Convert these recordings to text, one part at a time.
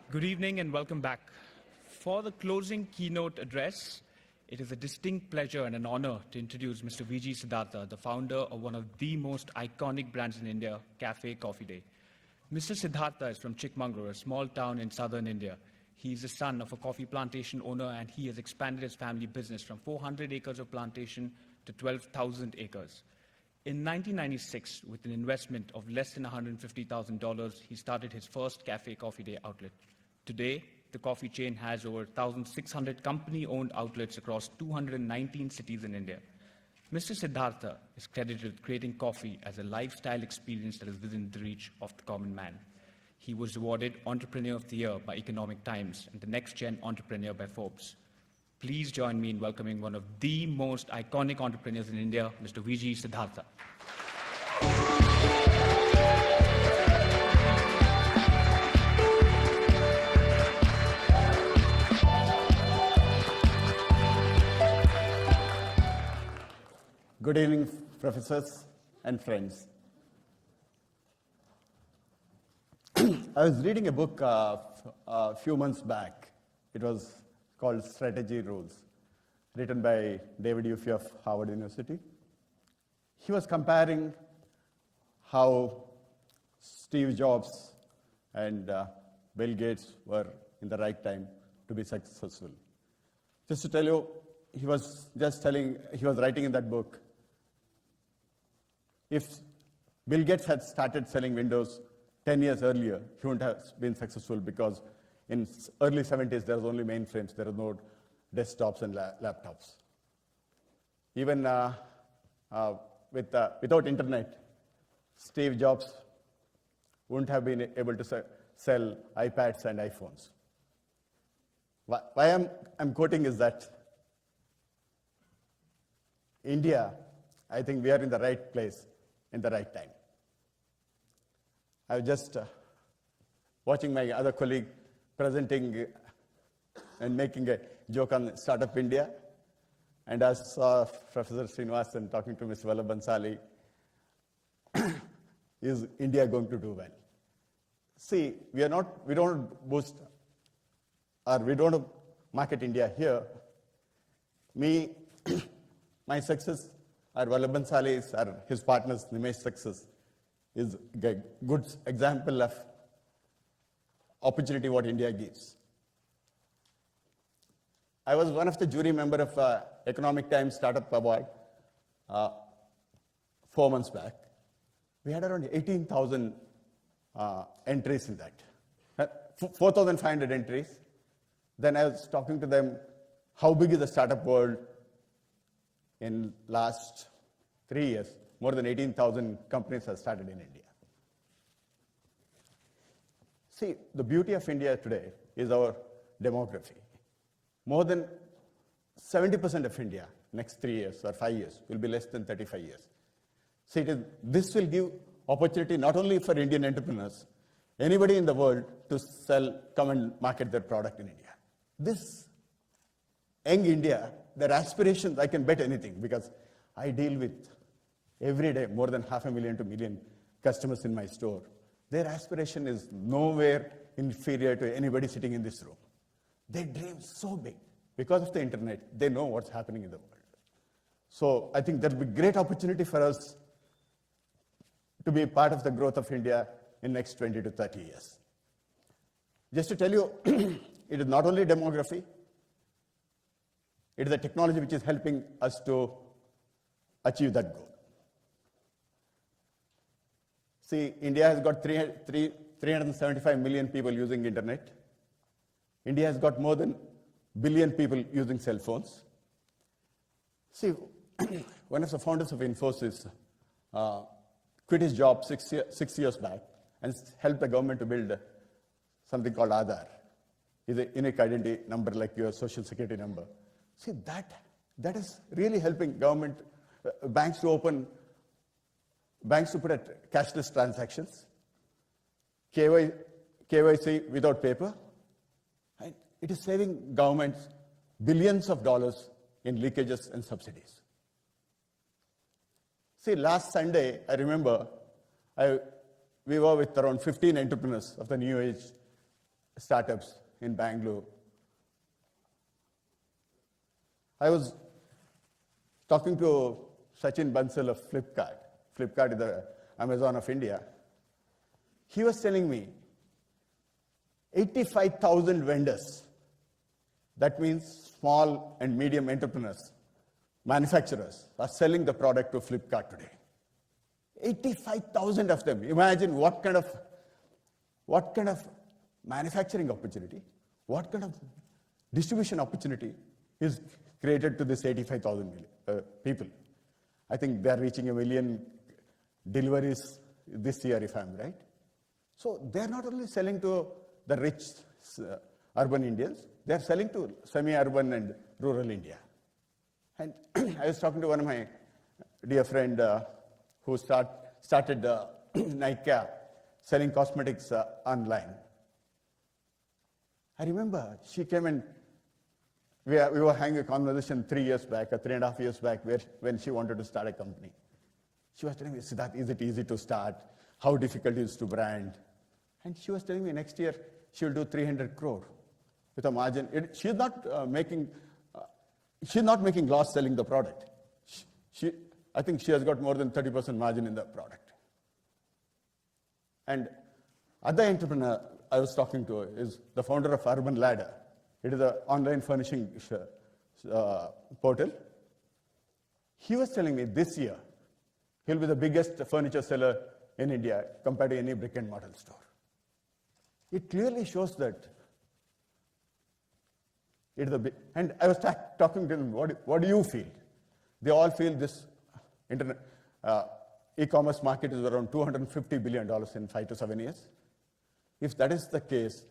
Good evening and welcome back. For the closing keynote address, it is a distinct pleasure and an honor to introduce Mr. VG Siddhartha, the founder of one of the most iconic brands in India, Cafe Coffee Day. Mr. Siddhartha is from Chikmagalur, a small town in southern India. He is the son of a coffee plantation owner, and he has expanded his family business from 400 acres of plantation to 12,000 acres. In 1996, with an investment of less than $150,000, he started his first Cafe Coffee Day outlet. Today, the coffee chain has over 1,600 company-owned outlets across 219 cities in India. Mr. Siddhartha is credited with creating coffee as a lifestyle experience that is within the reach of the common man. He was awarded Entrepreneur of the Year by Economic Times and the Next Gen Entrepreneur by Forbes. Please join me in welcoming one of the most iconic entrepreneurs in India, Mr. VG Siddhartha. Good evening, professors and friends. I was reading a book a few months back. It was called Strategy Rules, written by David Uffey of Harvard University. He was comparing how Steve Jobs and Bill Gates were in the right time to be successful. Just to tell you, he was writing in that book, if Bill Gates had started selling Windows 10 years earlier, he wouldn't have been successful because in early 70s, there was only mainframes. There were no desktops and laptops. Even without internet, Steve Jobs wouldn't have been able to sell iPads and iPhones. Why I'm quoting is that India, I think we are in the right place in the right time. I was just watching my other colleague presenting and making a joke on Startup India, and I saw Professor Srinivasan talking to Ms. Vallabh Bansali. Is India going to do well? See, we don't boost, or we don't market India here. My success, or Vallabh Bansali's, or his partner's Nimesh's success, is a good example of opportunity what India gives. I was one of the jury member of Economic Times Startup Award 4 months back. We had around 18,000 entries in that, 4,500 entries. Then I was talking to them, how big is the startup world? In last 3 years, more than 18,000 companies have started in India. See, the beauty of India today is our demography. More than 70% of India, next 3 years or 5 years, will be less than 35 years. See, this will give opportunity not only for Indian entrepreneurs, anybody in the world to come and market their product in India. This young India, their aspirations, I can bet anything because I deal with every day more than 500,000 to 1 million customers in my store. Their aspiration is nowhere inferior to anybody sitting in this room. They dream so big. Because of the internet, they know what's happening in the world. So I think there'll be great opportunity for us to be part of the growth of India in next 20 to 30 years. Just to tell you, it is not only demography, it is a technology which is helping us to achieve that goal. See, India has got 375 million people using internet. India has got more than billion people using cell phones. See, one of the founders of Infosys quit his job 6 years back and helped the government to build something called Aadhaar. It's a unique identity number like your social security number. See, that is really helping government, banks to put at cashless transactions, KYC without paper. And it is saving governments billions of dollars in leakages and subsidies. See, last Sunday, I remember, we were with around 15 entrepreneurs of the new age startups in Bangalore. I was talking to Sachin Bansal of Flipkart. Flipkart is the Amazon of India. He was telling me 85,000 vendors, that means small and medium entrepreneurs, manufacturers, are selling the product to Flipkart today. 85,000 of them. Imagine what kind of manufacturing opportunity, what kind of distribution opportunity is created to this 85,000 people. I think they're reaching 1 million deliveries this year, if I'm right. So they're not only selling to the rich urban Indians, they're selling to semi-urban and rural India. And I was talking to one of my dear friend who started Nykaa, selling cosmetics online. I remember she came and we were having a conversation 3 years back, or 3.5 years back, when she wanted to start a company. She was telling me, Siddhartha, is it easy to start? How difficult is it to brand? And she was telling me next year she will do 300 crore with a margin. She's not making loss selling the product. I think she has got more than 30% margin in the product. And other entrepreneur I was talking to is the founder of Firemen Ladder. It is an online furnishing portal. He was telling me this year he'll be the biggest furniture seller in India compared to any brick and mortar store. It clearly shows that it is a big. And I was talking to them, what do you feel? They all feel this e-commerce market is around $250 billion in 5 to 7 years. If that is the case,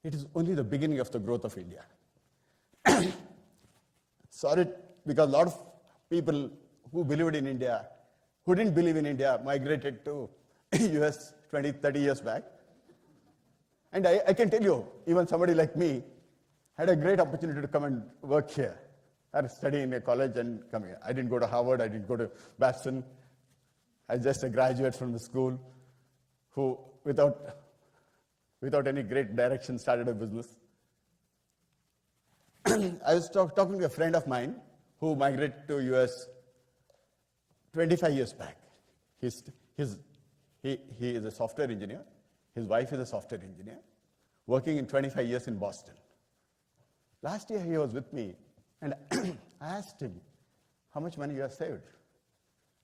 it is only the beginning of the growth of India. Sorry, because a lot of people who believed in India, who didn't believe in India, migrated to US 20, 30 years back. And I can tell you, even somebody like me had a great opportunity to come and work here. I had study in a college and come here. I didn't go to Harvard, I didn't go to Babson. I was just a graduate from the school who, without any great direction, started a business. I was talking to a friend of mine who migrated to US 25 years back. He is a software engineer. His wife is a software engineer, working in 25 years in Boston. Last year he was with me, and I asked him, how much money you have saved?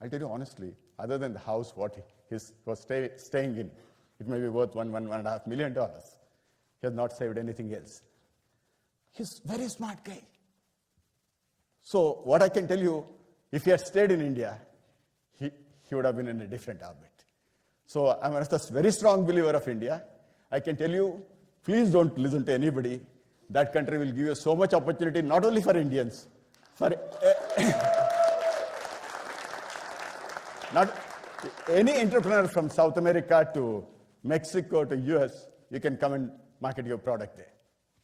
I'll tell you honestly, other than the house what he was staying in, it may be worth $1.5 million. He has not saved anything else. He's a very smart guy. So what I can tell you, if he had stayed in India, he would have been in a different orbit. So I'm a very strong believer of India. I can tell you, please don't listen to anybody. That country will give you so much opportunity, not only for Indians, for not any entrepreneur from South America to Mexico to US, you can come and market your product there.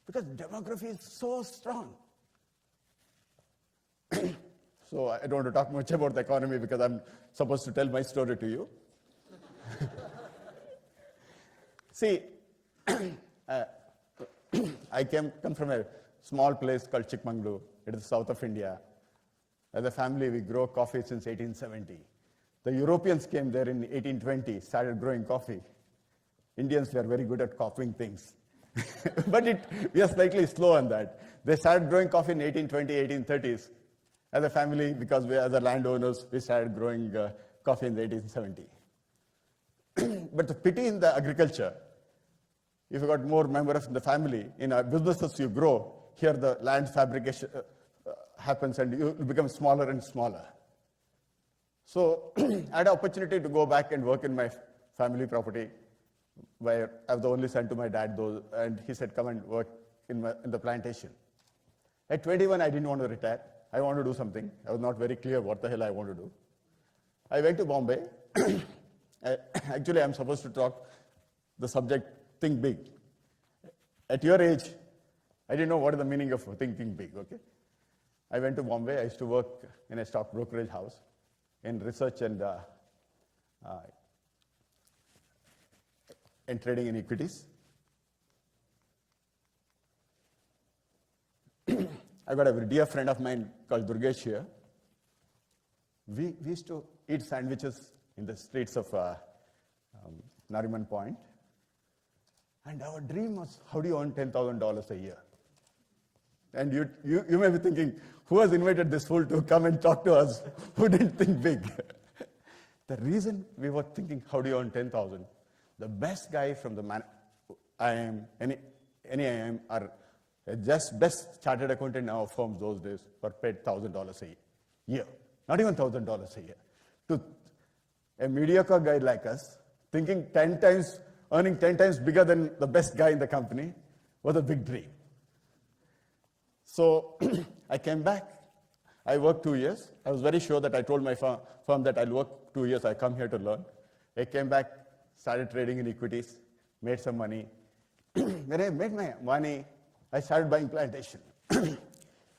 Because demography is so strong. So I don't want to talk much about the economy because I'm supposed to tell my story to you. See, I come from a small place called Chikmagalur. It is the south of India. As a family, we grow coffee since 1870. The Europeans came there in 1820, started growing coffee. Indians were very good at copying things. But we are slightly slow on that. They started growing coffee in 1820, 1830s. As a family, because we as landowners, we started growing coffee in the 1870. But the pity in the agriculture, if you got more members in the family, in our businesses you grow, here the land fabrication happens and you become smaller and smaller. So I had an opportunity to go back and work in my family property, where I was the only son to my dad, though, and he said, come and work in the plantation. At 21, I didn't want to retire. I wanted to do something. I was not very clear what the hell I want to do. I went to Bombay. Actually, I'm supposed to talk the subject, think big. At your age, I didn't know what is the meaning of thinking big, okay? I went to Bombay. I used to work in a stock brokerage house in research and trading in equities. I got a dear friend of mine called Berger here. We used to eat sandwiches in the streets of Nariman Point. And our dream was, how do you earn $10,000 a year? And you may be thinking, who has invited this fool to come and talk to us who didn't think big? The reason we were thinking, how do you earn 10,000? The best guy from the IIM, any IIM, or just best chartered accountant in our firms those days were paid $1,000 a year. Not even $1,000 a year. To a mediocre guy like us, thinking 10 times, earning 10 times bigger than the best guy in the company was a big dream. So I came back. I worked 2 years. I was very sure that I told my firm that I'll work 2 years. I come here to learn. I came back, started trading in equities, made some money. When I made my money, I started buying plantation.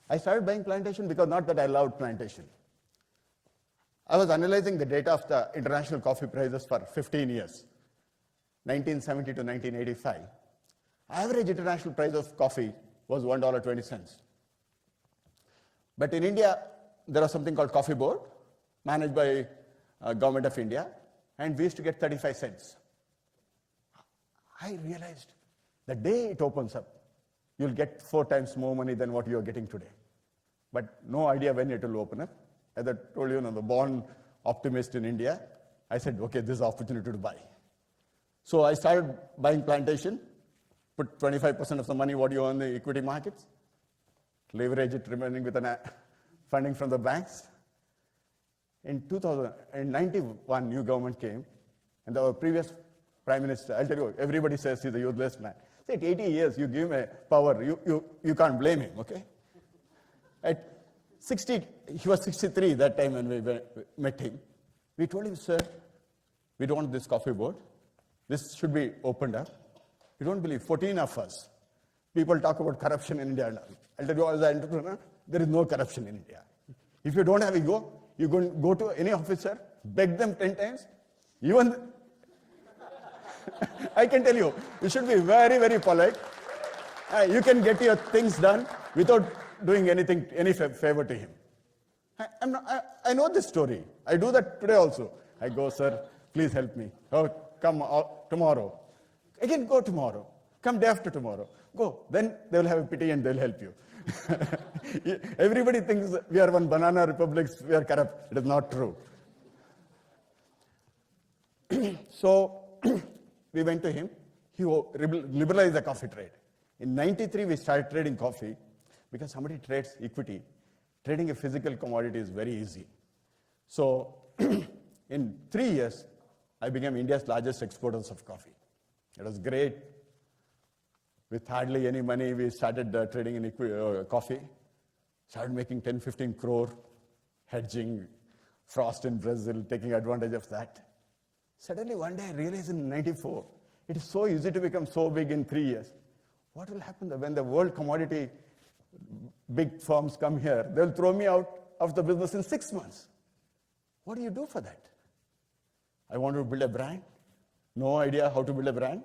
I started buying plantation because not that I loved plantation. I was analyzing the data of the international coffee prices for 15 years, 1970 to 1985. Average international price of coffee was $1.20. But in India, there was something called Coffee Board, managed by Government of India, and we used to get 35 cents. I realized the day it opens up, you'll get 4 times more money than what you're getting today. But no idea when it will open up. As I told you, the born optimist in India, I said, okay, this is an opportunity to buy. So I started buying plantation, put 25% of the money what you earn in the equity markets, leverage it remaining with funding from the banks. In 1991, new government came, and our previous prime minister, I'll tell you, everybody says he's a useless man. Say, at 80 years, you give him a power, you can't blame him, okay? At 60, he was 63 that time when we met him. We told him, sir, we don't want this coffee board. This should be opened up. You don't believe, 14 of us. People talk about corruption in India. I'll tell you, as an entrepreneur, there is no corruption in India. If you don't have ego, you go to any officer, beg them 10 times. Even, I can tell you, you should be very, very polite. You can get your things done without doing anything, any favor to him. I know this story. I do that today also. I go, sir, please help me. Oh, come tomorrow. Again, go tomorrow. Come day after tomorrow. Go. Then they will have a pity and they will help you. Everybody thinks we are one banana republics, we are corrupt. It is not true. So we went to him. He liberalized the coffee trade. In 93, we started trading coffee because somebody trades equity. Trading a physical commodity is very easy. So in 3 years, I became India's largest exporters of coffee. It was great. With hardly any money, we started trading in coffee. Started making 10, 15 crore, hedging, frost in Brazil, taking advantage of that. Suddenly one day I realized in 94, it is so easy to become so big in 3 years. What will happen when the world commodity big firms come here? They'll throw me out of the business in 6 months. What do you do for that? I want to build a brand. No idea how to build a brand.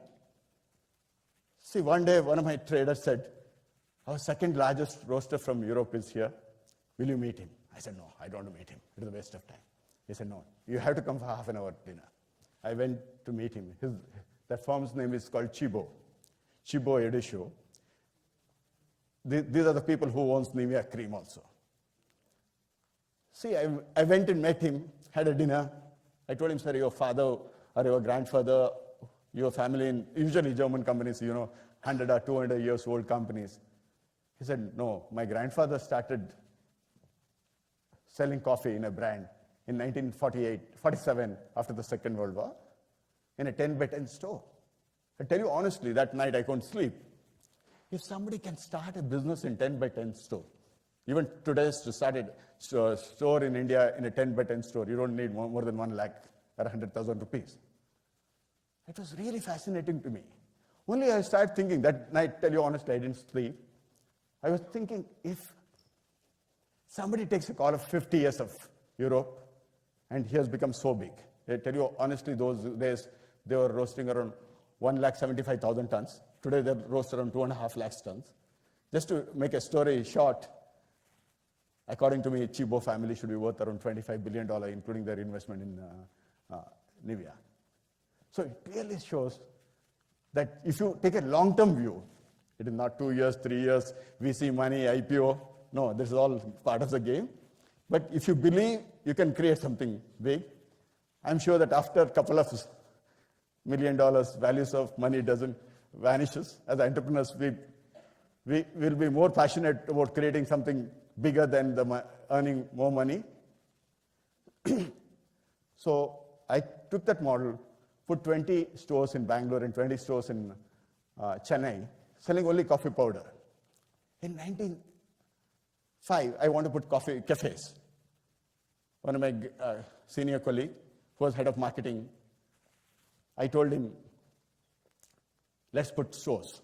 See, one day one of my traders said, our second largest roaster from Europe is here. Will you meet him? I said, no, I don't want to meet him. It is a waste of time. He said, no, you have to come for half an hour dinner. I went to meet him. That firm's name is called Chibo Edisho. These are the people who owns Nivea cream also. See, I went and met him, had a dinner. I told him, sir, your father or your grandfather, your family, usually German companies, 100 or 200 years old companies. He said, no, my grandfather started selling coffee in a brand in 1947, after the Second World War, in a 10-by-10 store. I tell you honestly, that night I couldn't sleep. If somebody can start a business in 10-by-10 store, even today to start a store in India in a 10-by-10 store, you don't need more than 1 lakh or 100,000 rupees. It was really fascinating to me. Only I started thinking, that night, tell you honestly, I didn't sleep. I was thinking, if somebody takes a call of 50 years of Europe, and he has become so big. I tell you honestly, those days, they were roasting around 1,75,000 tons. Today, they roast around 2.5 lakh tons. Just to make a story short, According to me, Chibo family should be worth around $25 billion, including their investment in Nivea. So it clearly shows that if you take a long-term view, it is not 2 years, 3 years, VC money, IPO. No, this is all part of the game. But if you believe you can create something big, I'm sure that after a couple of $1 million, values of money doesn't vanishes. As entrepreneurs, we will be more passionate about creating something bigger than earning more money. So I took that model, put 20 stores in Bangalore and 20 stores in Chennai, selling only coffee powder. In 1905, I want to put coffee cafes. One of my senior colleague, who was head of marketing, I told him, let's put stores.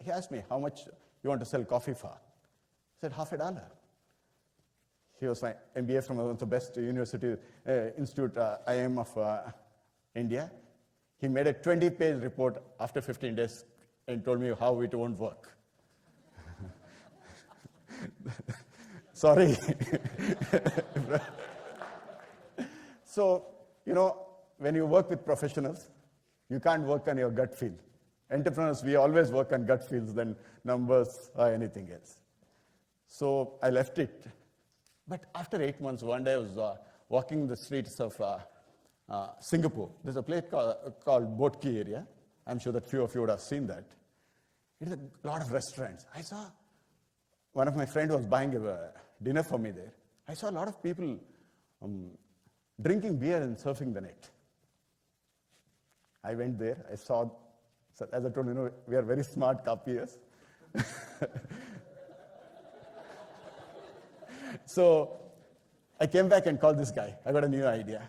He asked me, how much you want to sell coffee for? I said, $50. He was my MBA from one of the best university institute, IIM of India. He made a 20-page report after 15 days and told me how it won't work. Sorry. So, when you work with professionals, you can't work on your gut feel. Entrepreneurs, we always work on gut feels than numbers or anything else. So I left it. But after 8 months, one day I was walking the streets of Singapore. There's a place called Boat Quay area. I'm sure that few of you would have seen that. It is a lot of restaurants. I saw one of my friends was buying a dinner for me there. I saw a lot of people drinking beer and surfing the net. I went there. I saw, so as I told you, we are very smart copiers. So I came back and called this guy. I got a new idea.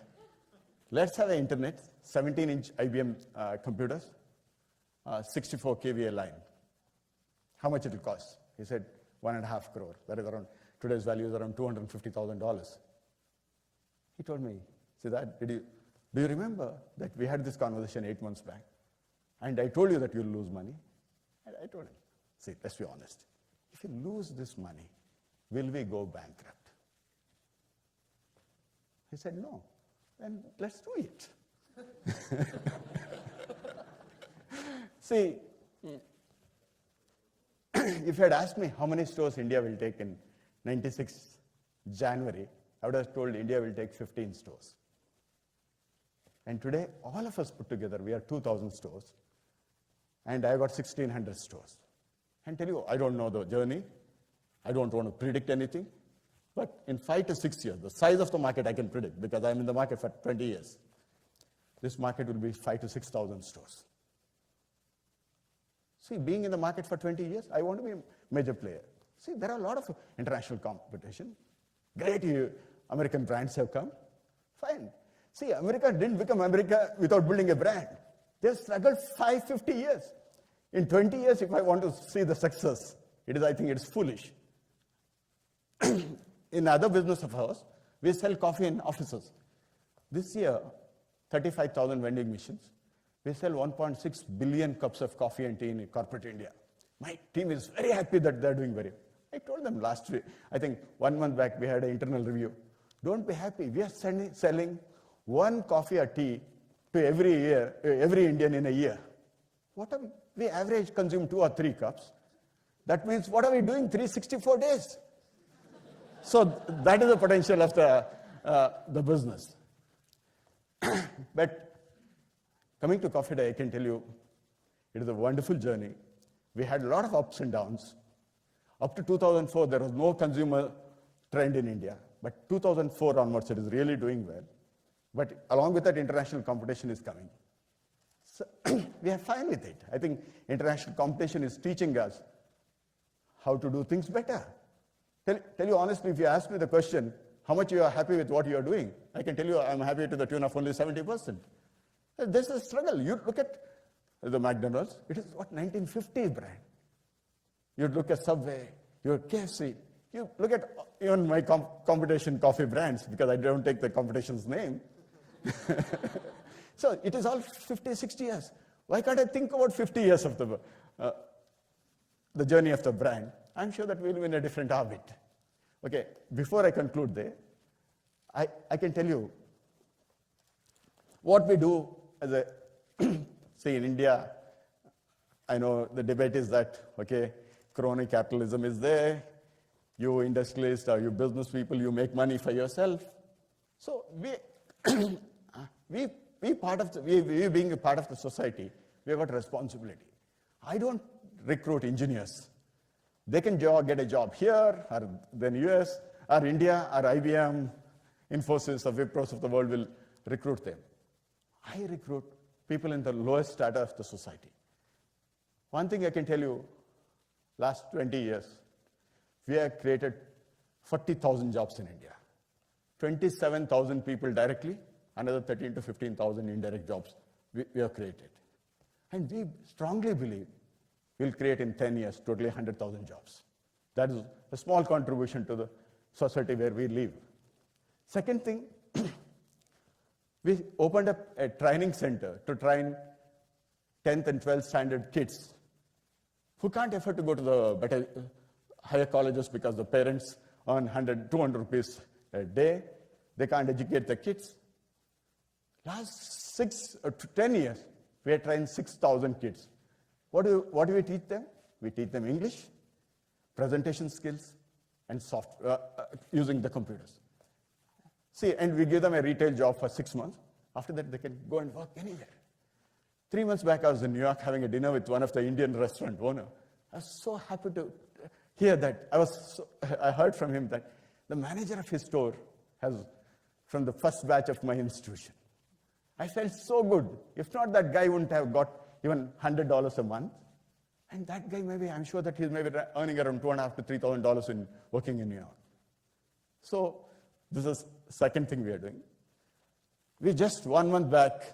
Let's have an internet, 17-inch IBM computers, 64 kVA line. How much it will cost? He said, 1.5 crore. That is around, today's value is around $250,000. He told me, Siddhartha, do you remember that we had this conversation 8 months back? And I told you that you'll lose money. And I told him, see, let's be honest. If you lose this money, will we go bankrupt? He said, no. Then let's do it. See, if you had asked me how many stores India will take in 96 January, I would have told India will take 15 stores. And today, all of us put together, we are 2,000 stores. And I got 1,600 stores. And tell you, I don't know the journey. I don't want to predict anything. But in 5 to 6 years, the size of the market I can predict because I'm in the market for 20 years. This market will be 5,000 to 6,000 stores. See, being in the market for 20 years, I want to be a major player. See, there are a lot of international competition. Great, American brands have come. Fine. See, America didn't become America without building a brand. They have struggled 50 years. In 20 years, if I want to see the success, I think it's foolish. In other business of ours, we sell coffee in offices. This year, 35,000 vending machines. We sell 1.6 billion cups of coffee and tea in corporate India. My team is very happy that they're doing very well. I told them last week, I think 1 month back, we had an internal review. Don't be happy. We are selling 1 coffee or tea to every Indian in a year. We average consume 2 or 3 cups. That means what are we doing 364 days? So that is the potential of the business. But coming to Coffee Day, I can tell you, it is a wonderful journey. We had a lot of ups and downs. Up to 2004, there was no consumer trend in India. But 2004 onwards, it is really doing well. But along with that, international competition is coming. So we are fine with it. I think international competition is teaching us how to do things better. Tell you honestly, if you ask me the question, how much you are happy with what you are doing, I can tell you I'm happy to the tune of only 70%. This is a struggle. You look at the McDonald's, it is what, 1950s brand. You look at Subway, your KFC, you look at even my competition coffee brands, because I don't take the competition's name. So it is all 50, 60 years. Why can't I think about 50 years of the journey of the brand? I'm sure that we'll be in a different orbit. Okay, before I conclude there, I can tell you what we do as a, say in India, I know the debate is that, okay, crony capitalism is there, you industrialists or you business people, you make money for yourself. So we being a part of the society, we have got responsibility. I don't recruit engineers. They can get a job here, or then US, or India, or IBM, Infosys, or Wipros of the world will recruit them. I recruit people in the lowest strata of the society. One thing I can tell you, last 20 years, we have created 40,000 jobs in India. 27,000 people directly, another 13 to 15,000 indirect jobs we have created. And we strongly believe we'll create in 10 years totally 100,000 jobs. That is a small contribution to the society where we live. Second thing, we opened up a training center to train 10th and 12th standard kids who can't afford to go to the better, higher colleges because the parents earn 100, 200 rupees a day. They can't educate the kids. Last 6 to 10 years, we have trained 6,000 kids. What do we teach them? We teach them English, presentation skills, and using the computers. See, and we give them a retail job for 6 months. After that, they can go and work anywhere. 3 months back, I was in New York having a dinner with one of the Indian restaurant owner. I was so happy to hear that. I heard from him that the manager of his store has from the first batch of my institution. I felt so good. If not, that guy wouldn't have got even $100 a month. And that guy maybe, I'm sure that he's maybe earning around $2,500 to $3,000 in working in New York. So this is the second thing we are doing. We just 1 month back,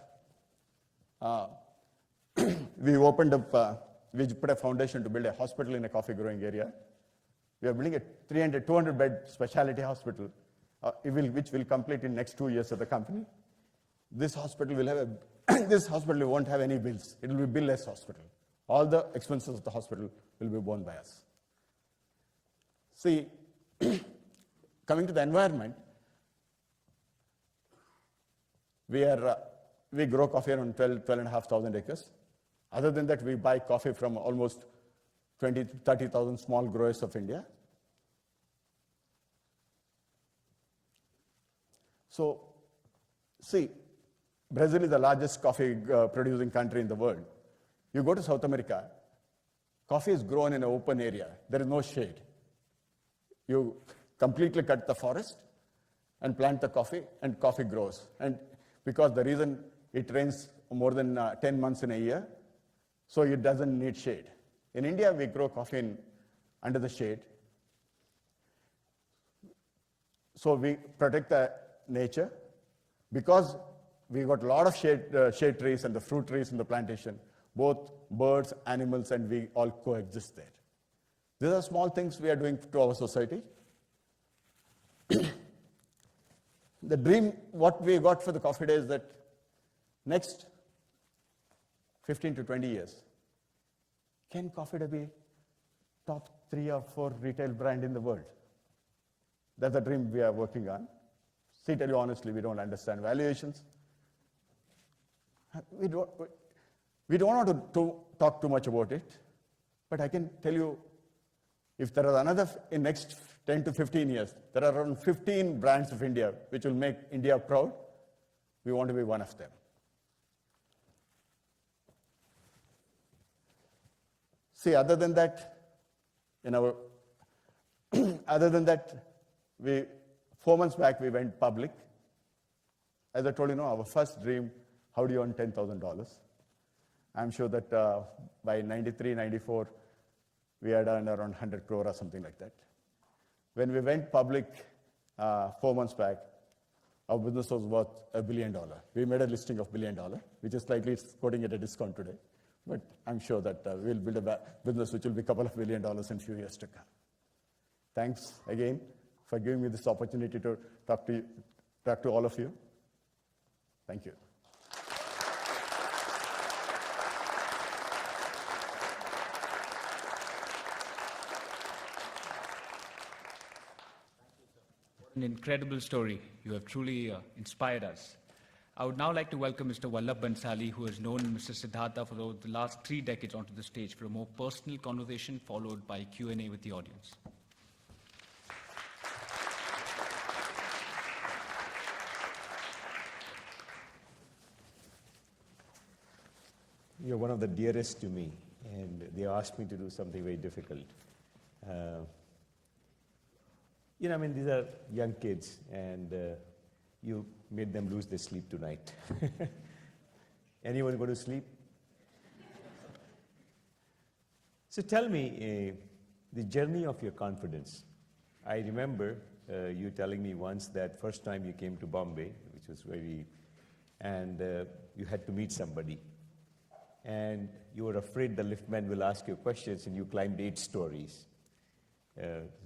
we opened up, we put a foundation to build a hospital in a coffee growing area. We are building a 200 bed specialty hospital, which will complete in next 2 years of the company. This hospital will have this hospital won't have any bills. It will be bill-less hospital. All the expenses of the hospital will be borne by us. See, coming to the environment, we grow coffee around 12,500 acres. Other than that, we buy coffee from almost 20 to 30,000 small growers of India. So, see, Brazil is the largest coffee producing country in the world. You go to South America, coffee is grown in an open area. There is no shade. You completely cut the forest and plant the coffee, and coffee grows. And because the reason it rains more than 10 months in a year, so it doesn't need shade. In India, we grow coffee under the shade. So we protect the nature. Because we got a lot of shade trees and the fruit trees in the plantation, both birds, animals, and we all coexist there. These are small things we are doing to our society. The dream, what we got for the coffee day is that next 15 to 20 years, can Coffee Day be top 3 or 4 retail brand in the world? That's the dream we are working on. See, tell you honestly, we don't understand valuations. We don't want to talk too much about it, but I can tell you, if there are another, in next 10 to 15 years, there are around 15 brands of India which will make India proud. We want to be one of them. See, other than that, we 4 months back, we went public. As I told you, our first dream, how do you earn $10,000? I'm sure that by 93, 94, we had earned around 100 crore or something like that. When we went public 4 months back, our business was worth $1 billion. We made a listing of $1 billion, which is slightly quoting at a discount today. But I'm sure that we'll build a business which will be a couple of $1 billion in a few years to come. Thanks again for giving me this opportunity to talk to all of you. Thank you. An incredible story. You have truly inspired us. I would now like to welcome Mr. Vallabh Bansali, who has known Mr. Siddhartha for the last 3 decades, onto the stage for a more personal conversation, followed by Q&A with the audience. You're one of the dearest to me, and they asked me to do something very difficult. These are young kids, and you made them lose their sleep tonight. Anyone go to sleep? So tell me, the journey of your confidence. I remember you telling me once that first time you came to Bombay, which was and you had to meet somebody. And you were afraid the liftman will ask you questions, and you climbed 8 stories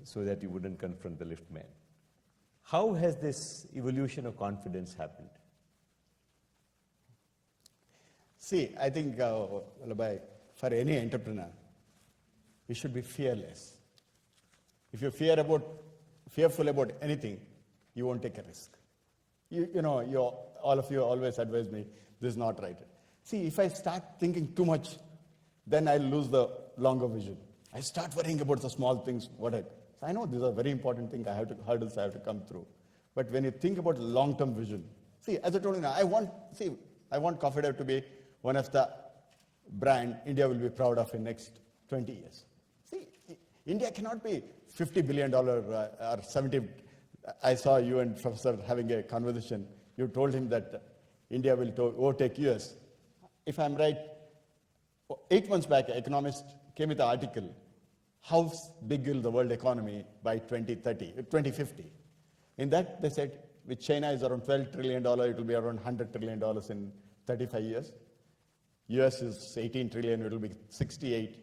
so that you wouldn't confront the liftman. How has this evolution of confidence happened? See, I think, Vallabhbhai, for any entrepreneur, you should be fearless. If you're fearful about anything, you won't take a risk. All of you always advise me, this is not right. See, if I start thinking too much, then I'll lose the longer vision. I start worrying about the small things. I know these are very important things. Hurdles I have to come through. But when you think about long-term vision, see, as I told you now, I want Coffee Dev to be one of the brand India will be proud of in next 20 years. See, India cannot be $50 billion or 70. I saw you and Professor having a conversation. You told him that India will overtake US. If I'm right, 8 months back, economists came with an article, how big will the world economy by 2050. In that, they said, with China is around $12 trillion, it will be around $100 trillion in 35 years. US is 18 trillion, it will be 68.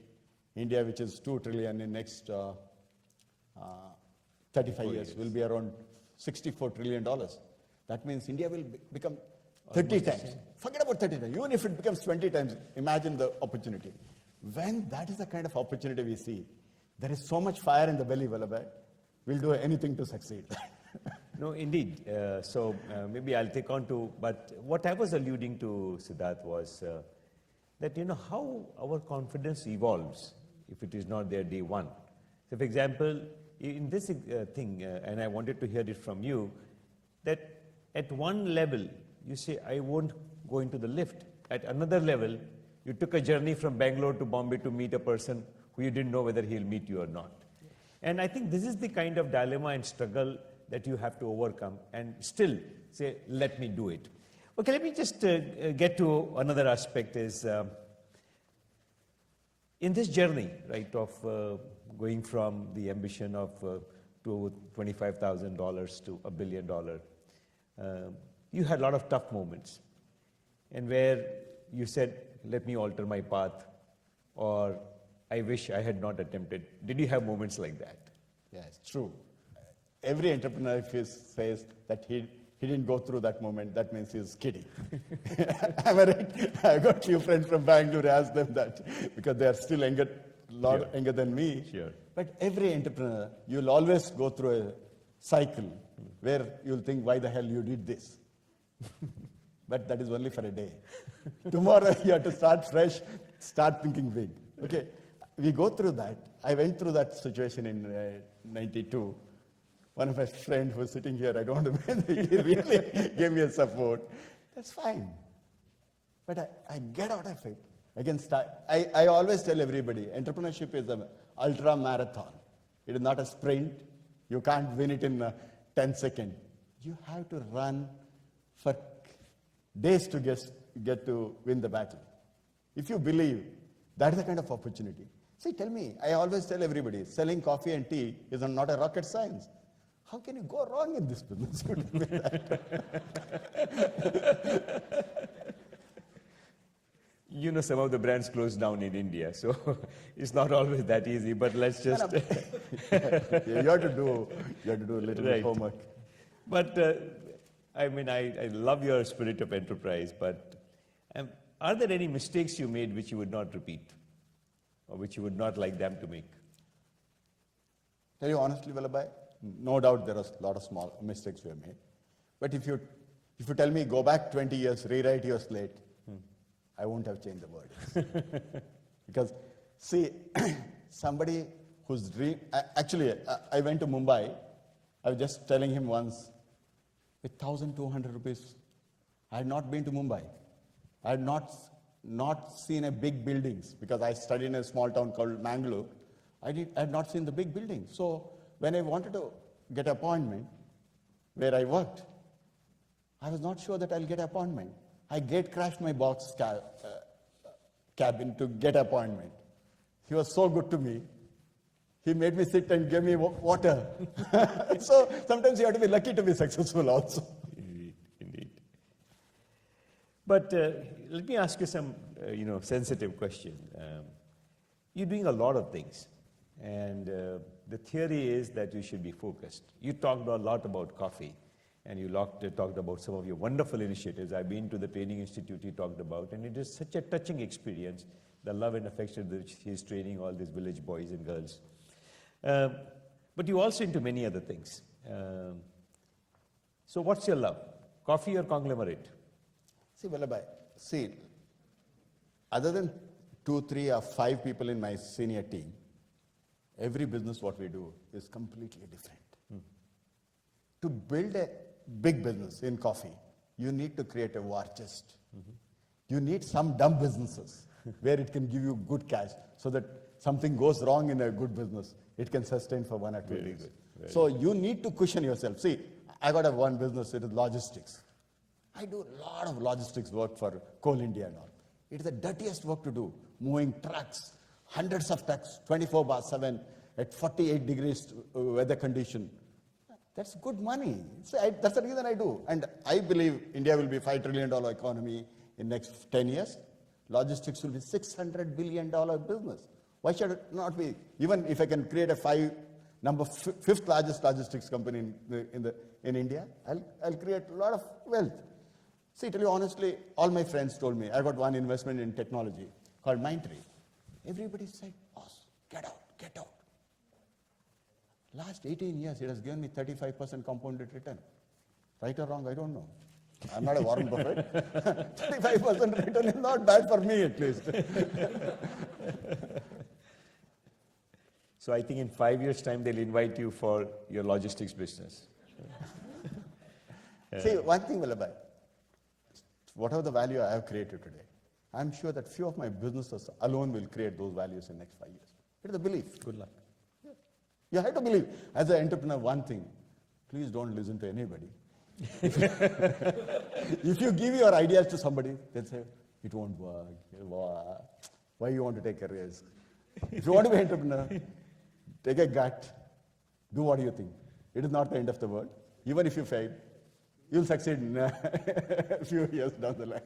India, which is 2 trillion in next 35 years, will be around $64 trillion. That means India will become 30 times. Forget about 30 times. Even if it becomes 20 times, imagine the opportunity. When that is the kind of opportunity we see, there is so much fire in the belly, Vallabhbhai. We'll do anything to succeed. No, indeed. Maybe I'll take on to, but what I was alluding to, Siddhartha, was that, how our confidence evolves if it is not there day one. So, for example, in this thing, and I wanted to hear it from you, that at one level, you say, I won't go into the lift. At another level, you took a journey from Bangalore to Bombay to meet a person who you didn't know whether he'll meet you or not. And I think this is the kind of dilemma and struggle that you have to overcome and still say, let me do it. Okay, let me just get to another aspect is, in this journey, right, of going from the ambition of to $25,000 to $1 billion, you had a lot of tough moments, and where you said, let me alter my path, or I wish I had not attempted. Did you have moments like that? Yeah, it's true. Every entrepreneur says that he didn't go through that moment, that means he's kidding. Am I right? I got few friends from Bangalore, ask them that, because they are still younger than me. Sure. But every entrepreneur, you'll always go through a cycle where you'll think, why the hell you did this? But that is only for a day. Tomorrow you have to start fresh, start thinking big. Okay, we go through that. I went through that situation in 92. One of my friends who was sitting here, I don't want to he really gave me a support. That's fine. But I get out of it. I always tell everybody, entrepreneurship is an ultra marathon. It is not a sprint. You can't win it in 10 seconds. You have to run for days to get to win the battle. If you believe, that is the kind of opportunity. See, tell me, I always tell everybody, selling coffee and tea is not a rocket science. How can you go wrong in this business? You tell me that. Some of the brands closed down in India, so it's not always that easy, but let's just... You have to do a little bit of homework. But, I love your spirit of enterprise, but are there any mistakes you made which you would not repeat, or which you would not like them to make? Tell you honestly, Vallabhbhai, No doubt there are a lot of small mistakes we have made. But if you tell me, go back 20 years, rewrite your slate, I won't have changed the word. Because, see, somebody whose dream, actually, I went to Mumbai. I was just telling him once, with 1,200 rupees, I had not been to Mumbai. I had not seen a big buildings, because I studied in a small town called Mangalore. I had not seen the big buildings. So when I wanted to get an appointment where I worked, I was not sure that I'll get an appointment. I gate crashed my box cabin to get an appointment. He was so good to me. He made me sit and gave me water. So sometimes you have to be lucky to be successful also. Indeed. But let me ask you some, sensitive question. You're doing a lot of things, and the theory is that you should be focused. You talked a lot about coffee, and you talked about some of your wonderful initiatives. I've been to the training institute you talked about, and it is such a touching experience, the love and affection that he's training all these village boys and girls. But you're also into many other things. So what's your love? Coffee or conglomerate? See, Vallabhai, other than 2, 3, or 5 people in my senior team, every business what we do is completely different. To build a big business in coffee, you need to create a war chest. You need some dumb businesses where it can give you good cash, so that something goes wrong in a good business, it can sustain for 1 or 2 years. So you need to cushion yourself. See, I got one business, it is logistics. I do a lot of logistics work for Coal India and all. It is the dirtiest work to do, moving trucks, hundreds of trucks, 24/7, at 48 degrees weather condition. That's good money. So that's the reason I do. And I believe India will be $5 trillion economy in next 10 years. Logistics will be $600 billion business. Why should it not be? Even if I can create a fifth largest logistics company in India, I'll create a lot of wealth. See, tell you honestly, all my friends told me, I got one investment in technology called Mindtree. Everybody said, boss, get out. Last 18 years, it has given me 35% compounded return. Right or wrong, I don't know. I'm not a Warren Buffett. 35% return is not bad for me, at least. So I think in 5 years' time, they'll invite you for your logistics business. See, one thing, Vallabhai, whatever the value I have created today, I'm sure that few of my businesses alone will create those values in the next 5 years. It is a belief. Good luck. Yeah. You have to believe. As an entrepreneur, one thing, please don't listen to anybody. If you give your ideas to somebody, they'll say, it won't work. Why you want to take a risk? If you want to be an entrepreneur, take a gut. Do what you think. It is not the end of the world. Even if you fail, you'll succeed in a few years down the line.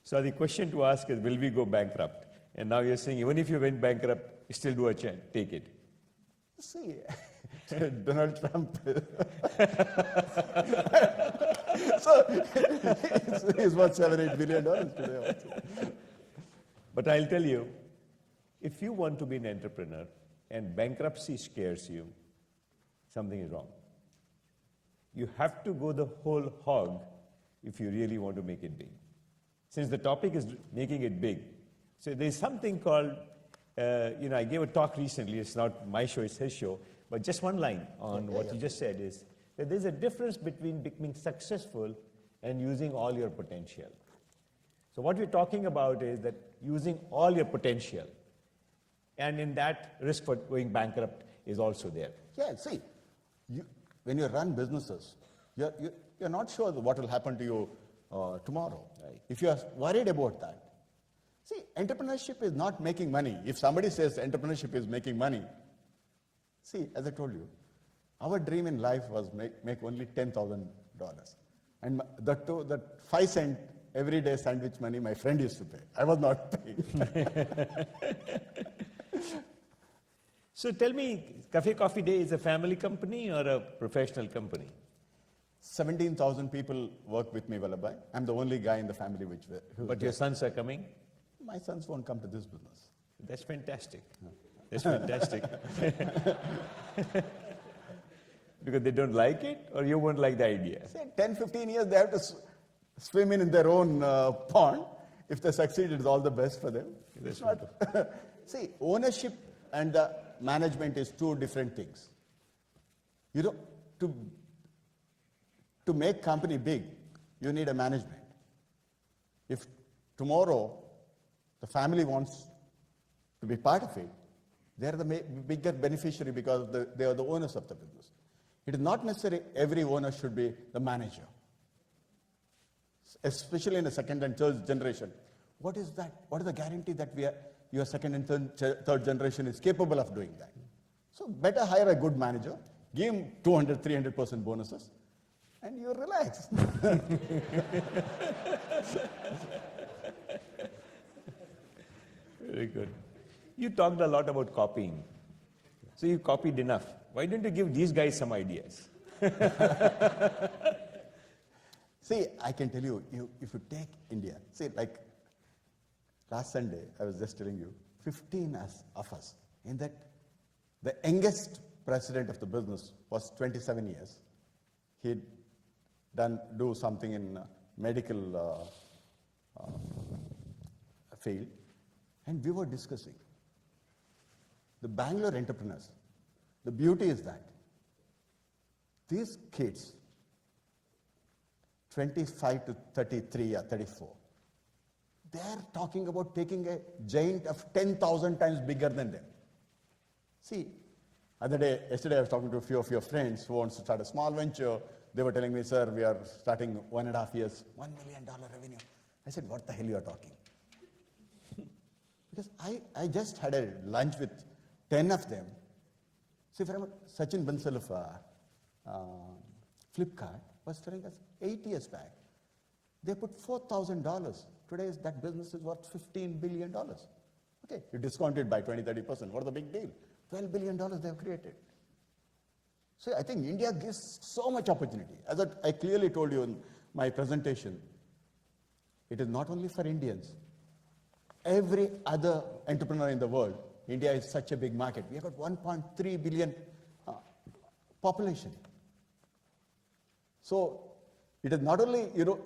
So the question to ask is, will we go bankrupt? And now you're saying, even if you went bankrupt, you still do a chance, take it. See, Donald Trump. So he's worth $7-8 billion today also. But I'll tell you, if you want to be an entrepreneur and bankruptcy scares you, something is wrong. You have to go the whole hog if you really want to make it big. Since the topic is making it big, so there's something called, I gave a talk recently, it's not my show, it's his show, but just one line on what you just said is that there's a difference between becoming successful and using all your potential. So what we're talking about is that using all your potential, and in that, risk for going bankrupt is also there. Yeah, see, when you run businesses, you're not sure what will happen to you tomorrow. Right. If you are worried about that. See, entrepreneurship is not making money. If somebody says entrepreneurship is making money, see, as I told you, our dream in life was make only $10,000. And that 5 cent everyday sandwich money my friend used to pay. I was not paying. So tell me, Cafe Coffee Day is a family company or a professional company? 17,000 people work with me, Vallabhai. I'm the only guy in the family But your sons are coming? My sons won't come to this business. That's fantastic. That's fantastic. Because they don't like it, or you won't like the idea? Say 10, 15 years, they have to swim in their own pond. If they succeed, it's all the best for them. It's not. See, ownership and the management is two different things. You know, to make company big, you need a management. If tomorrow the family wants to be part of it, they are the bigger beneficiary because they are the owners of the business. It is not necessary every owner should be the manager. Especially in the second and third generation. What is that? What is the guarantee that your second and third generation is capable of doing that? So better hire a good manager, give him 200, 300% bonuses, and you relax. Very good. You talked a lot about copying. So you copied enough. Why don't you give these guys some ideas? See, I can tell you, if you take India, see, like last Sunday, I was just telling you, 15 of us, in that the youngest president of the business was 27 years. He'd do something in medical field, and we were discussing. The Bangalore entrepreneurs, the beauty is that these kids, 25 to 33 or 34, they're talking about taking a giant of 10,000 times bigger than them. See, yesterday I was talking to a few of your friends who wants to start a small venture. They were telling me, sir, we are starting 1.5 years, $1 million revenue. I said, what the hell you are talking? Because I just had a lunch with 10 of them. See, for example, Sachin Bansal of Flipkart was telling us 8 years back, they put $4,000. Today, that business is worth $15 billion. Okay, you discount it by 20, 30%. What's the big deal? $12 billion they have created. So I think India gives so much opportunity. As I clearly told you in my presentation, it is not only for Indians. Every other entrepreneur in the world, India is such a big market. We have got 1.3 billion population. So it is not only you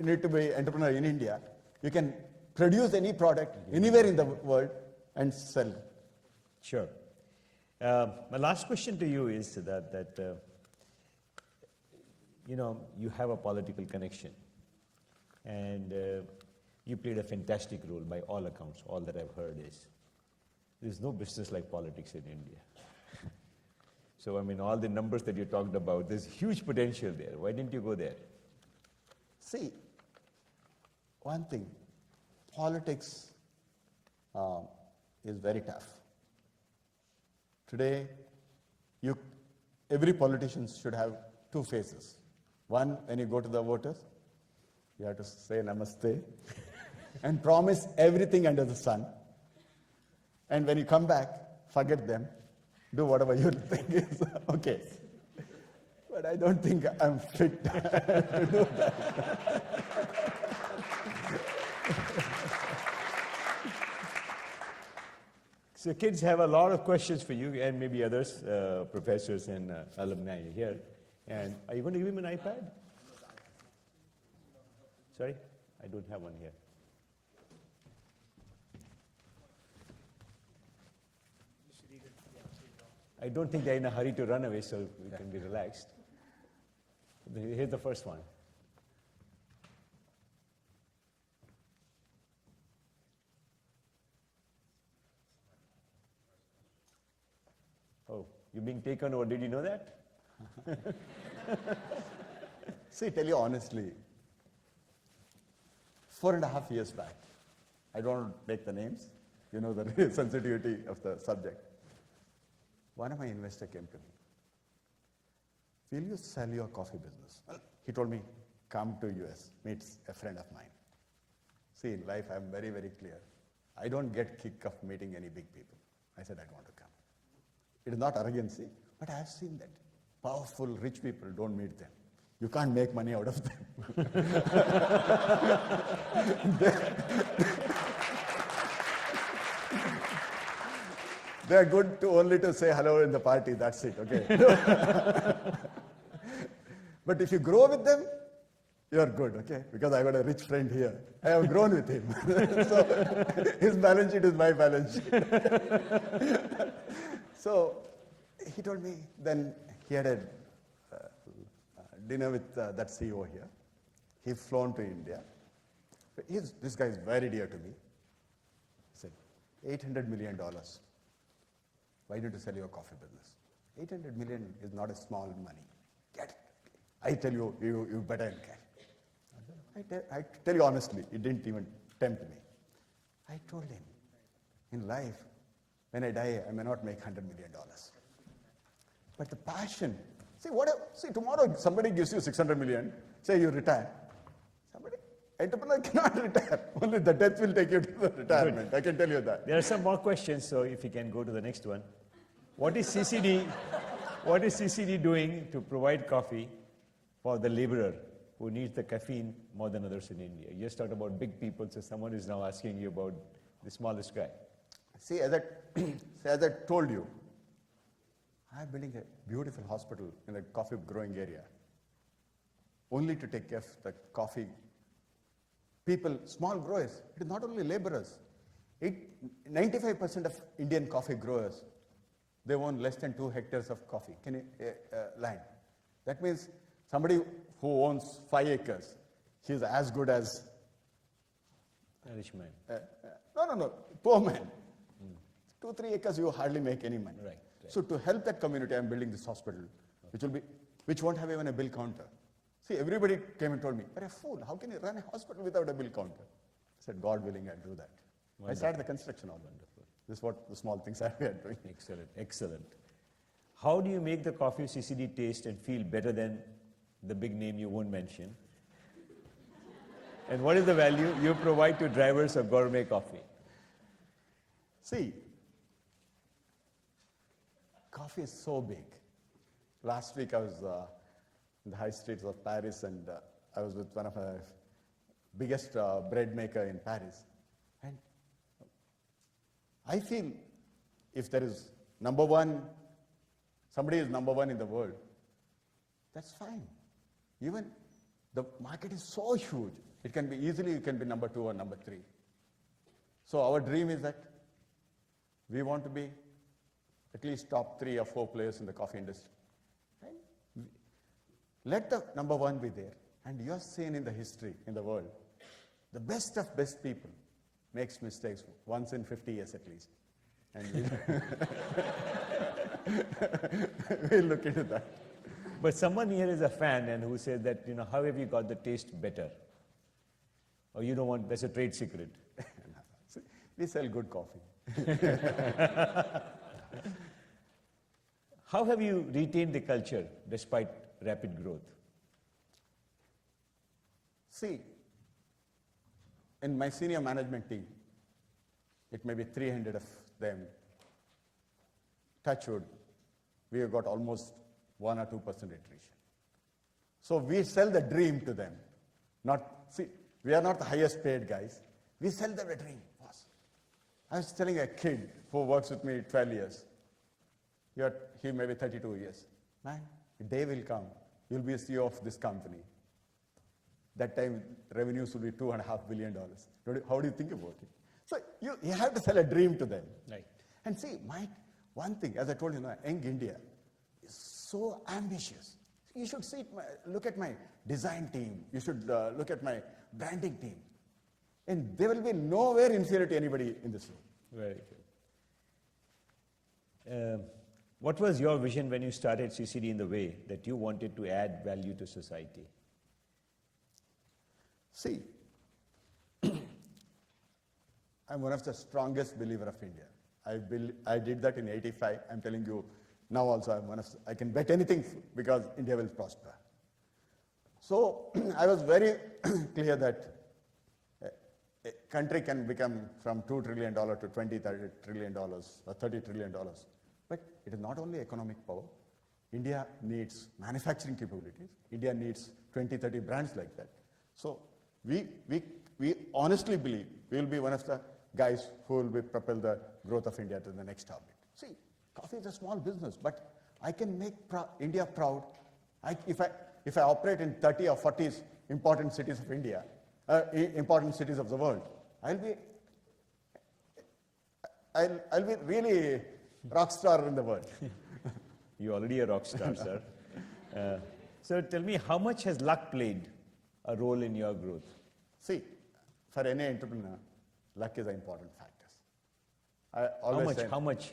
need to be entrepreneur in India, you can produce any product anywhere in the world and sell. Sure. My last question to you is that you have a political connection, and you played a fantastic role by all accounts. All that I've heard is there's no business like politics in India. So, I mean, all the numbers that you talked about, there's huge potential there. Why didn't you go there? See, one thing, politics is very tough. Today, every politician should have two faces. One, when you go to the voters, you have to say namaste and promise everything under the sun. And when you come back, forget them. Do whatever you think is okay. But I don't think I'm fit to do that. So kids have a lot of questions for you, and maybe others, professors and alumni here. And are you going to give him an iPad? Sorry? I don't have one here. I don't think they're in a hurry to run away, so we can be relaxed. Here's the first one. Oh, you're being taken over. Did you know that? See, tell you honestly, 4.5 years back, I don't want to take the names, you know the sensitivity of the subject. One of my investors came to me. Will you sell your coffee business? Well, he told me, come to US, meet a friend of mine. See, in life, I'm very, very clear. I don't get kick of meeting any big people. I said, I want to come. It is not arrogancy, but I have seen that. Powerful, rich people, don't meet them. You can't make money out of them. They are good to only to say hello in the party, that's it, okay? But if you grow with them, you are good, okay? Because I got a rich friend here. I have grown with him. So his balance sheet is my balance sheet. So he told me, then he had a dinner with that CEO here. He's flown to India. This guy is very dear to me. He said, $800 million. Why don't you sell your coffee business? 800 million is not a small money. Get it. I tell you, you better get. I tell you honestly, it didn't even tempt me. I told him, in life, when I die, I may not make $100 million. But the passion, see, tomorrow somebody gives you 600 million, say you retire. Entrepreneur cannot retire. Only the death will take you to the retirement. I can tell you that. There are some more questions, so if you can go to the next one. What is CCD doing to provide coffee for the laborer who needs the caffeine more than others in India? You just talked about big people, so someone is now asking you about the smallest guy. See, as I told you, I'm building a beautiful hospital in a coffee growing area, only to take care of the coffee people, small growers. It is not only laborers. 95% of Indian coffee growers, they own less than 2 hectares of coffee land. That means somebody who owns 5 acres, he is as good as a rich man. No, poor man. 2-3 acres, you hardly make any money. Right. So to help that community, I'm building this hospital, which won't have even a bill counter. See, everybody came and told me, "You're a fool. How can you run a hospital without a bill counter?" I said, "God willing, I'll do that." Wonderful. I started the construction of wonderful. This is what the small things we are doing. Excellent, excellent. How do you make the coffee CCD taste and feel better than the big name you won't mention? And what is the value you provide to drivers of gourmet coffee? See, coffee is so big. Last week I was in the high streets of Paris, and I was with one of the biggest bread maker in Paris. And I feel if there is somebody is number one in the world, that's fine. Even the market is so huge, it can be easily, you can be number 2 or number 3. So our dream is that we want to be at least top 3 or 4 players in the coffee industry. Right? Let the number 1 be there. And you are seen in the history, in the world, the best of best people makes mistakes once in 50 years at least. And we'll look into that. But someone here is a fan and who says that, how have you got the taste better? Or you don't want, that's a trade secret. We sell good coffee. How have you retained the culture despite rapid growth? See, in my senior management team, it may be 300 of them. Touch wood, we have got almost 1 or 2% attrition. So we sell the dream to them. We are not the highest paid guys. We sell them a dream. I was telling a kid who works with me 12 years, he may be 32 years. Man, a day will come, you'll be a CEO of this company. That time, revenues will be $2.5 billion. How do you think about it? So you have to sell a dream to them. Right. And see, one thing, as I told you, young India is so ambitious. You should look at my design team. You should look at my branding team. And they will be nowhere inferior to anybody in this room. Very good. What was your vision when you started CCD in the way that you wanted to add value to society? See, I'm one of the strongest believers of India. I did that in '85. I'm telling you, now also I can bet anything because India will prosper. So I was very clear that a country can become from $2 trillion to $20 trillion or $30 trillion. But it is not only economic power. India needs manufacturing capabilities. India needs 20, 30 brands like that. So we honestly believe we will be one of the guys who will be propel the growth of India to the next orbit. See, coffee is a small business, but I can make India proud. If I operate in 30 or 40 important cities of India, important cities of the world, I'll be really rock star in the world. You're already a rock star, sir. So tell me, how much has luck played a role in your growth? See, for any entrepreneur, luck is an important factor. I always say, How much?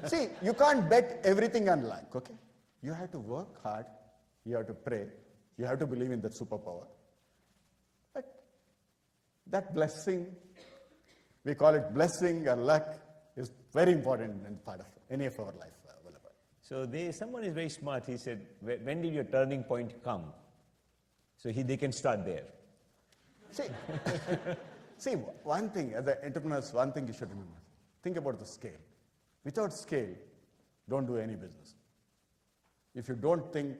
see, you can't bet everything on luck, okay? You have to work hard, you have to pray, you have to believe in that superpower. But that blessing, we call it blessing or luck, is very important in part of any of our life. So someone is very smart. He said, when did your turning point come? So they can start there. See, one thing, as an entrepreneur, one thing you should remember. Think about the scale. Without scale, don't do any business. If you don't think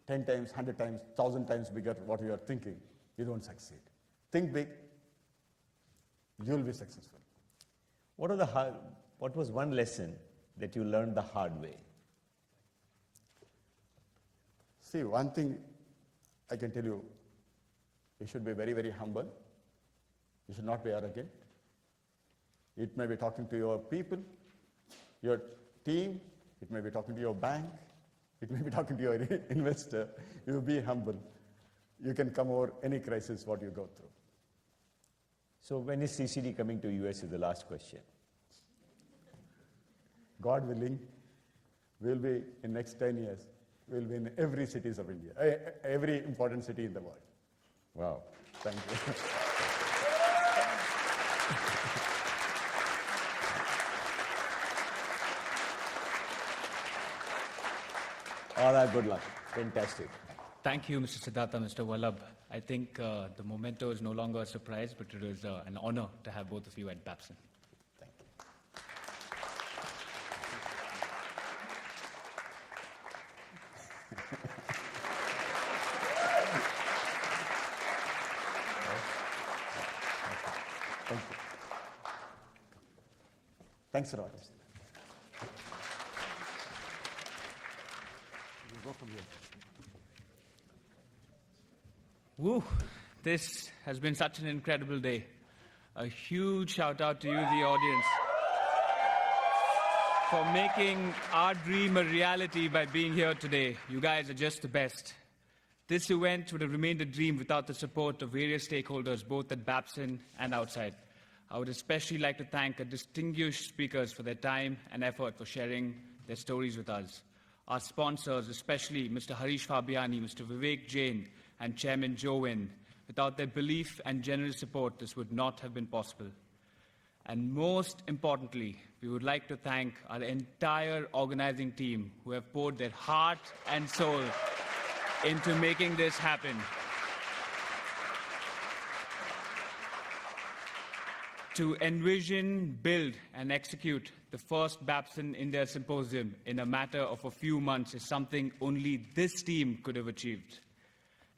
10 times, 100 times, 1,000 times bigger what you are thinking, you don't succeed. Think big, you'll be successful. What was one lesson that you learned the hard way? See, one thing I can tell you, you should be very, very humble. You should not be arrogant. It may be talking to your people, your team, it may be talking to your bank, it may be talking to your investor. You be humble. You can come over any crisis what you go through. So when is CCD coming to US is the last question. God willing, we'll be in next 10 years, we'll be in every cities of India, every important city in the world. Wow. Thank you. All right, good luck. Fantastic. Thank you, Mr. Siddhartha, Mr. Vallabh. I think the memento is no longer a surprise, but it is an honor to have both of you at Babson. Thank you. Thank you. Thanks a lot. We'll go from here. Woo! This has been such an incredible day. A huge shout out to you, the audience, for making our dream a reality by being here today. You guys are just the best. This event would have remained a dream without the support of various stakeholders, both at Babson and outside. I would especially like to thank our distinguished speakers for their time and effort for sharing their stories with us. Our sponsors, especially Mr. Harish Fabiani, Mr. Vivek Jain, and Chairman Joe Wynn. Without their belief and generous support, this would not have been possible. And most importantly, we would like to thank our entire organizing team who have poured their heart and soul into making this happen. To envision, build, and execute the first Babson India Symposium in a matter of a few months is something only this team could have achieved.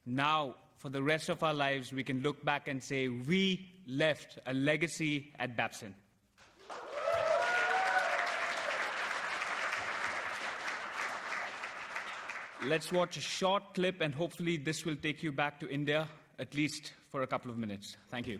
Now, for the rest of our lives, we can look back and say, we left a legacy at Babson. Let's watch a short clip, and hopefully this will take you back to India, at least for a couple of minutes. Thank you.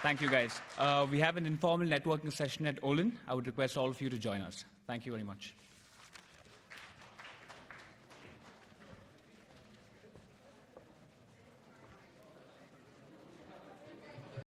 Thank you, guys. We have an informal networking session at Olin. I would request all of you to join us. Thank you very much.